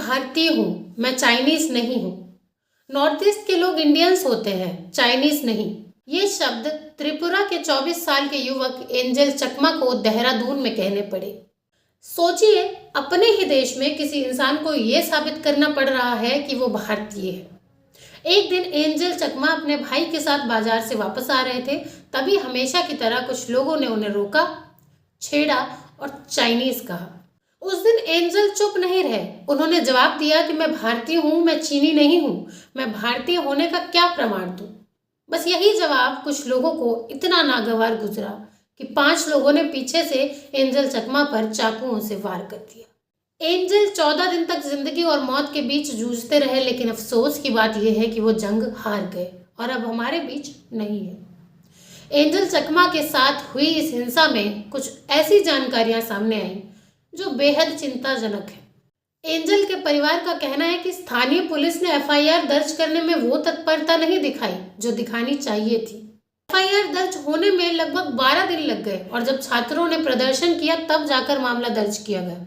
भारतीय हूँ, मैं चाइनीज नहीं हूँ। नॉर्थ ईस्ट के लोग इंडियंस होते हैं, चाइनीज नहीं। ये शब्द त्रिपुरा के 24 साल के युवक एंजल चकमा को देहरादून में कहने पड़े। सोचिए, अपने ही देश में किसी इंसान को यह साबित करना पड़ रहा है कि वो भारतीय है। एक दिन एंजल चकमा अपने भाई के साथ बाजार से वापस आ रहे थे, तभी हमेशा की तरह कुछ लोगों ने उन्हें रोका, छेड़ा और चाइनीज कहा। उस दिन एंजल चुप नहीं रहे। उन्होंने जवाब दिया कि मैं भारतीय हूँ, मैं चीनी नहीं हूँ। मैं भारतीय होने का क्या प्रमाण दूँ? बस यही जवाब कुछ लोगों को इतना नागवार गुजरा कि 5 लोगों ने पीछे से एंजल चकमा पर चाकुओं से वार कर दिया। एंजल 14 दिन तक जिंदगी और मौत के बीच जूझते रहे, लेकिन अफसोस की बात यह है कि वो जंग हार गए और अब हमारे बीच नहीं है। एंजल चकमा के साथ हुई इस हिंसा में कुछ ऐसी जानकारियां सामने आई जो बेहद चिंताजनक है। एंजल के परिवार का कहना है कि स्थानीय पुलिस ने एफआईआर दर्ज करने में वो तत्परता नहीं दिखाई जो दिखानी चाहिए थी। एफआईआर दर्ज होने में लगभग 12 दिन लग गए और जब छात्रों ने प्रदर्शन किया तब जाकर मामला दर्ज किया गया।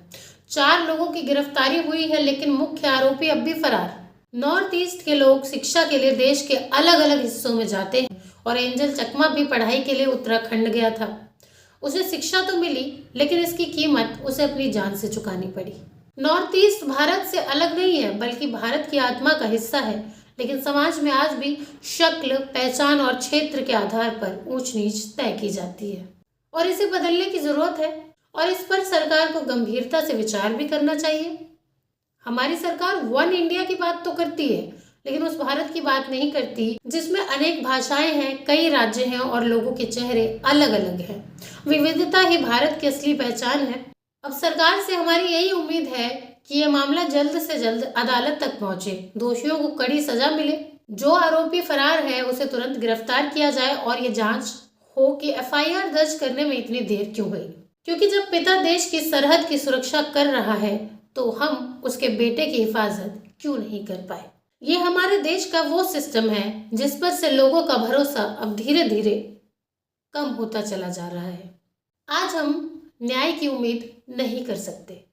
4 लोगों की गिरफ्तारी हुई है, लेकिन मुख्य आरोपी अब भी फरार। नॉर्थ ईस्ट के लोग शिक्षा के लिए देश के अलग अलग हिस्सों में जाते हैं और एंजल चकमा भी पढ़ाई के लिए उत्तराखंड गया था। उसे शिक्षा तो मिली, लेकिन इसकी कीमत उसे अपनी जान से चुकानी पड़ी। नॉर्थ ईस्ट भारत से अलग नहीं है, बल्कि भारत की आत्मा का हिस्सा है, लेकिन समाज में आज भी शक्ल, पहचान और क्षेत्र के आधार पर ऊंच नीच तय की जाती है और इसे बदलने की जरूरत है और इस पर सरकार को गंभीरता से विचार भी करना चाहिए। हमारी सरकार वन इंडिया की बात तो करती है, लेकिन उस भारत की बात नहीं करती जिसमें अनेक भाषाएं हैं, कई राज्य हैं और लोगों के चेहरे अलग अलग हैं। विविधता ही भारत की असली पहचान है। अब सरकार से हमारी यही उम्मीद है कि यह मामला जल्द से जल्द अदालत तक पहुंचे, दोषियों को कड़ी सजा मिले, जो आरोपी फरार है उसे तुरंत गिरफ्तार किया जाए और ये जांच हो कि एफआईआर दर्ज करने में इतनी देर क्यों हुई। क्योंकि जब पिता देश की सरहद की सुरक्षा कर रहा है तो हम उसके बेटे की हिफाजत क्यों नहीं कर पाए। ये हमारे देश का वो सिस्टम है जिस पर से लोगों का भरोसा अब धीरे धीरे कम होता चला जा रहा है। आज हम न्याय की उम्मीद नहीं कर सकते।